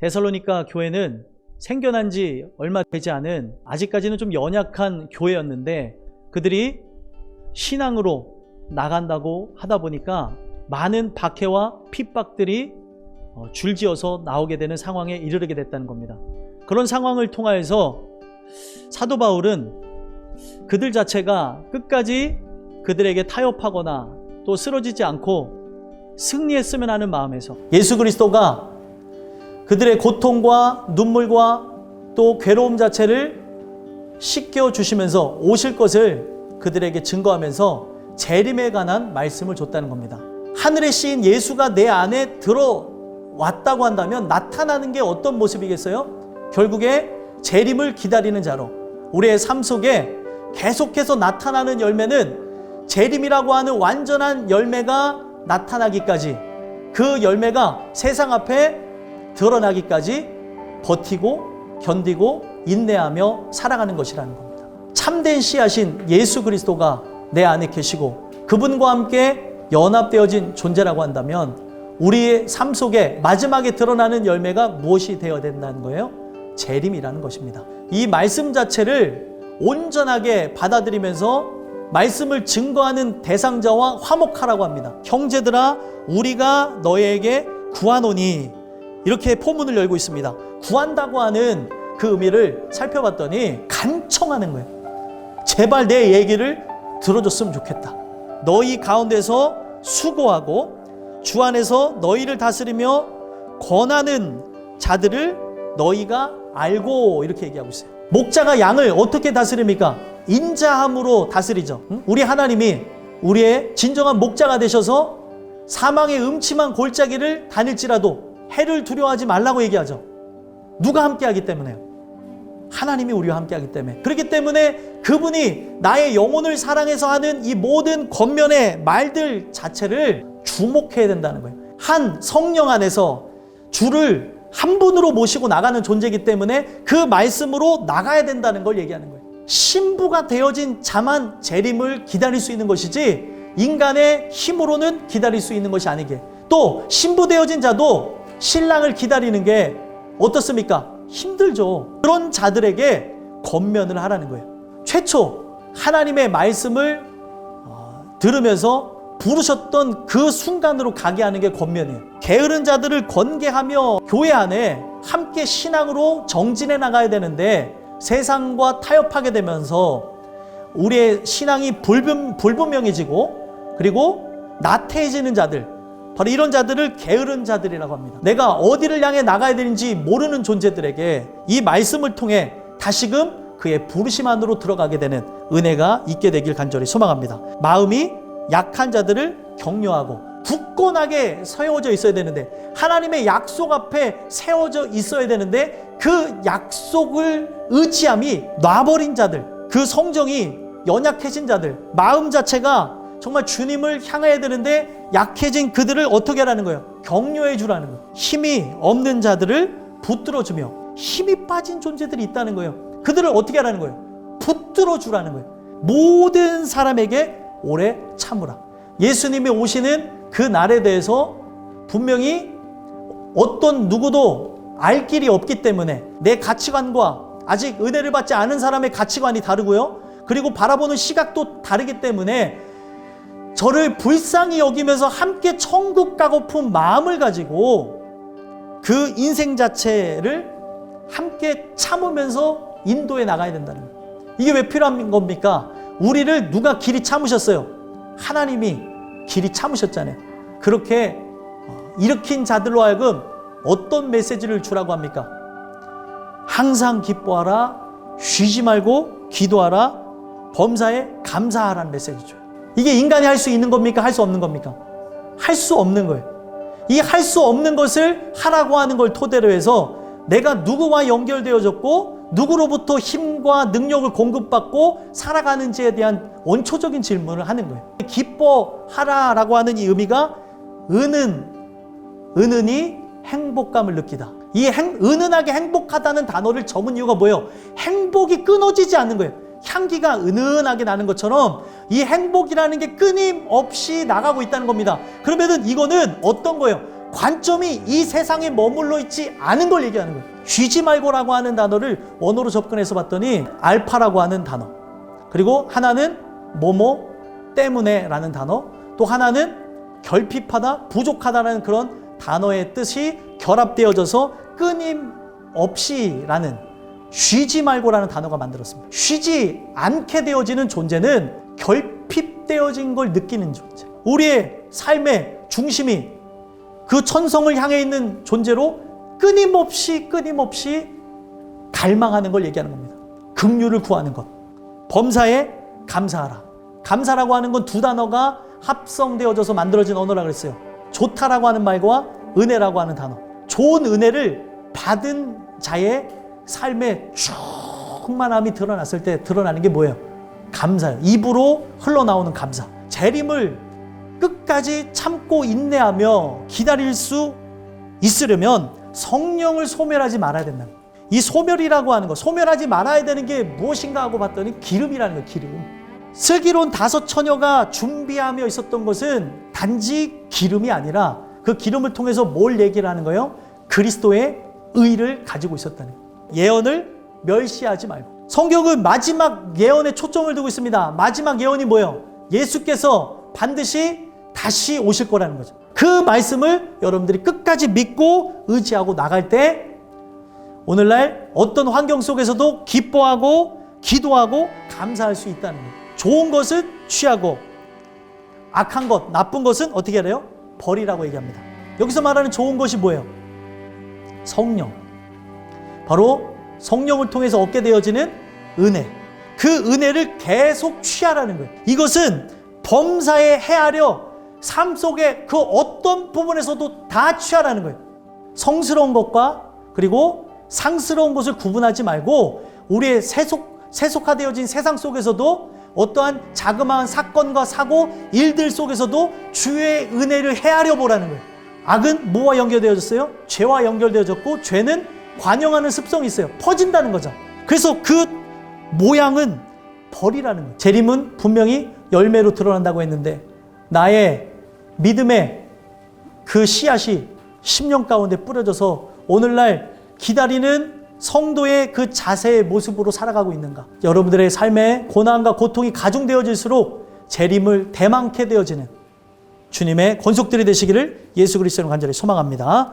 데살로니가 교회는 생겨난 지 얼마 되지 않은 아직까지는 좀 연약한 교회였는데 그들이 신앙으로 나간다고 하다 보니까 많은 박해와 핍박들이 줄지어서 나오게 되는 상황에 이르게 됐다는 겁니다. 그런 상황을 통하여서 사도 바울은 그들 자체가 끝까지 그들에게 타협하거나 또 쓰러지지 않고 승리했으면 하는 마음에서 예수 그리스도가 그들의 고통과 눈물과 또 괴로움 자체를 씻겨주시면서 오실 것을 그들에게 증거하면서 재림에 관한 말씀을 줬다는 겁니다. 하늘에 씌인 예수가 내 안에 들어왔다고 한다면 나타나는 게 어떤 모습이겠어요? 결국에 재림을 기다리는 자로 우리의 삶 속에 계속해서 나타나는 열매는 재림이라고 하는 완전한 열매가 나타나기까지, 그 열매가 세상 앞에 드러나기까지 버티고 견디고 인내하며 살아가는 것이라는 겁니다. 참된 씨앗인 예수 그리스도가 내 안에 계시고 그분과 함께 연합되어진 존재라고 한다면 우리의 삶 속에 마지막에 드러나는 열매가 무엇이 되어야 된다는 거예요? 재림이라는 것입니다. 이 말씀 자체를 온전하게 받아들이면서 말씀을 증거하는 대상자와 화목하라고 합니다. 형제들아 우리가 너희에게 구하노니, 이렇게 포문을 열고 있습니다. 구한다고 하는 그 의미를 살펴봤더니 간청하는 거예요. 제발 내 얘기를 들어줬으면 좋겠다. 너희 가운데서 수고하고 주 안에서 너희를 다스리며 권하는 자들을 너희가 알고, 이렇게 얘기하고 있어요. 목자가 양을 어떻게 다스립니까? 인자함으로 다스리죠. 우리 하나님이 우리의 진정한 목자가 되셔서 사망의 음침한 골짜기를 다닐지라도 해를 두려워하지 말라고 얘기하죠. 누가 함께하기 때문에요? 하나님이 우리와 함께하기 때문에. 그렇기 때문에 그분이 나의 영혼을 사랑해서 하는 이 모든 겉면의 말들 자체를 주목해야 된다는 거예요. 한 성령 안에서 주를 한 분으로 모시고 나가는 존재이기 때문에 그 말씀으로 나가야 된다는 걸 얘기하는 거예요. 신부가 되어진 자만 재림을 기다릴 수 있는 것이지 인간의 힘으로는 기다릴 수 있는 것이 아니게, 또 신부 되어진 자도 신랑을 기다리는 게 어떻습니까? 힘들죠. 그런 자들에게 권면을 하라는 거예요. 최초 하나님의 말씀을 들으면서 부르셨던 그 순간으로 가게 하는 게 권면이에요. 게으른 자들을 권계하며 교회 안에 함께 신앙으로 정진해 나가야 되는데 세상과 타협하게 되면서 우리의 신앙이 불분명해지고 그리고 나태해지는 자들, 바로 이런 자들을 게으른 자들이라고 합니다. 내가 어디를 향해 나가야 되는지 모르는 존재들에게 이 말씀을 통해 다시금 그의 부르심 안으로 들어가게 되는 은혜가 있게 되길 간절히 소망합니다. 마음이 약한 자들을 격려하고 굳건하게 세워져 있어야 되는데, 하나님의 약속 앞에 세워져 있어야 되는데 그 약속을 의지함이 놔버린 자들, 그 성정이 연약해진 자들, 마음 자체가 정말 주님을 향해야 되는데 약해진 그들을 어떻게 하라는 거예요? 격려해 주라는 거예요. 힘이 없는 자들을 붙들어주며, 힘이 빠진 존재들이 있다는 거예요. 그들을 어떻게 하라는 거예요? 붙들어 주라는 거예요. 모든 사람에게 오래 참으라. 예수님이 오시는 그 날에 대해서 분명히 어떤 누구도 알 길이 없기 때문에 내 가치관과 아직 은혜를 받지 않은 사람의 가치관이 다르고요, 그리고 바라보는 시각도 다르기 때문에 저를 불쌍히 여기면서 함께 천국 가고픈 마음을 가지고 그 인생 자체를 함께 참으면서 인도해 나가야 된다는 거예요. 이게 왜 필요한 겁니까? 우리를 누가 길이 참으셨어요? 하나님이 길이 참으셨잖아요. 그렇게 일으킨 자들로 하여금 어떤 메시지를 주라고 합니까? 항상 기뻐하라, 쉬지 말고 기도하라, 범사에 감사하라는 메시지 줘요. 이게 인간이 할 수 있는 겁니까? 할 수 없는 겁니까? 할 수 없는 거예요. 이 할 수 없는 것을 하라고 하는 걸 토대로 해서 내가 누구와 연결되어졌고 누구로부터 힘과 능력을 공급받고 살아가는지에 대한 원초적인 질문을 하는 거예요. 기뻐하라라고 하는 이 의미가 은은히 행복감을 느끼다. 이 은은하게 행복하다는 단어를 적은 이유가 뭐예요? 행복이 끊어지지 않는 거예요. 향기가 은은하게 나는 것처럼 이 행복이라는 게 끊임없이 나가고 있다는 겁니다. 그러면은 이거는 어떤 거예요? 관점이 이 세상에 머물러 있지 않은 걸 얘기하는 거예요. 쉬지 말고라고 하는 단어를 원어로 접근해서 봤더니 알파라고 하는 단어, 그리고 하나는 뭐뭐 때문에 라는 단어, 또 하나는 결핍하다, 부족하다라는 그런 단어의 뜻이 결합되어져서 끊임없이 라는, 쉬지 말고라는 단어가 만들었습니다. 쉬지 않게 되어지는 존재는 결핍되어진 걸 느끼는 존재, 우리의 삶의 중심이 그 천성을 향해 있는 존재로 끊임없이 갈망하는 걸 얘기하는 겁니다. 긍휼을 구하는 것. 범사에 감사하라. 감사라고 하는 건 두 단어가 합성되어져서 만들어진 언어라고 그랬어요. 좋다라고 하는 말과 은혜라고 하는 단어. 좋은 은혜를 받은 자의 삶의 충만함이 드러났을 때 드러나는 게 뭐예요? 감사예요. 입으로 흘러나오는 감사. 재림을 끝까지 참고 인내하며 기다릴 수 있으려면 성령을 소멸하지 말아야 된다. 이 소멸이라고 하는 거, 소멸하지 말아야 되는 게 무엇인가 하고 봤더니 기름이라는 거예요. 기름. 슬기로운 5 처녀가 준비하며 있었던 것은 단지 기름이 아니라 그 기름을 통해서 뭘 얘기를 하는 거예요? 그리스도의 의를 가지고 있었다는 거예요. 예언을 멸시하지 말고. 성경은 마지막 예언에 초점을 두고 있습니다. 마지막 예언이 뭐예요? 예수께서 반드시 다시 오실 거라는 거죠. 그 말씀을 여러분들이 끝까지 믿고 의지하고 나갈 때 오늘날 어떤 환경 속에서도 기뻐하고 기도하고 감사할 수 있다는 거예요. 좋은 것은 취하고 악한 것, 나쁜 것은 어떻게 해야 돼요? 버리라고 얘기합니다. 여기서 말하는 좋은 것이 뭐예요? 성령. 바로 성령을 통해서 얻게 되어지는 은혜. 그 은혜를 계속 취하라는 거예요. 이것은 범사에 헤아려 삶 속에 그 어떤 부분에서도 다 취하라는 거예요. 성스러운 것과 그리고 상스러운 것을 구분하지 말고 우리의 세속화되어진 세상 속에서도 어떠한 자그마한 사건과 사고, 일들 속에서도 주의 은혜를 헤아려 보라는 거예요. 악은 뭐와 연결되어졌어요? 죄와 연결되어졌고, 죄는 관영하는 습성이 있어요. 퍼진다는 거죠. 그래서 그 모양은 버리라는 거예요. 재림은 분명히 열매로 드러난다고 했는데 나의 믿음의 그 씨앗이 10년 가운데 뿌려져서 오늘날 기다리는 성도의 그 자세의 모습으로 살아가고 있는가? 여러분들의 삶에 고난과 고통이 가중되어질수록 재림을 대망케 되어지는 주님의 권속들이 되시기를 예수 그리스도로 간절히 소망합니다.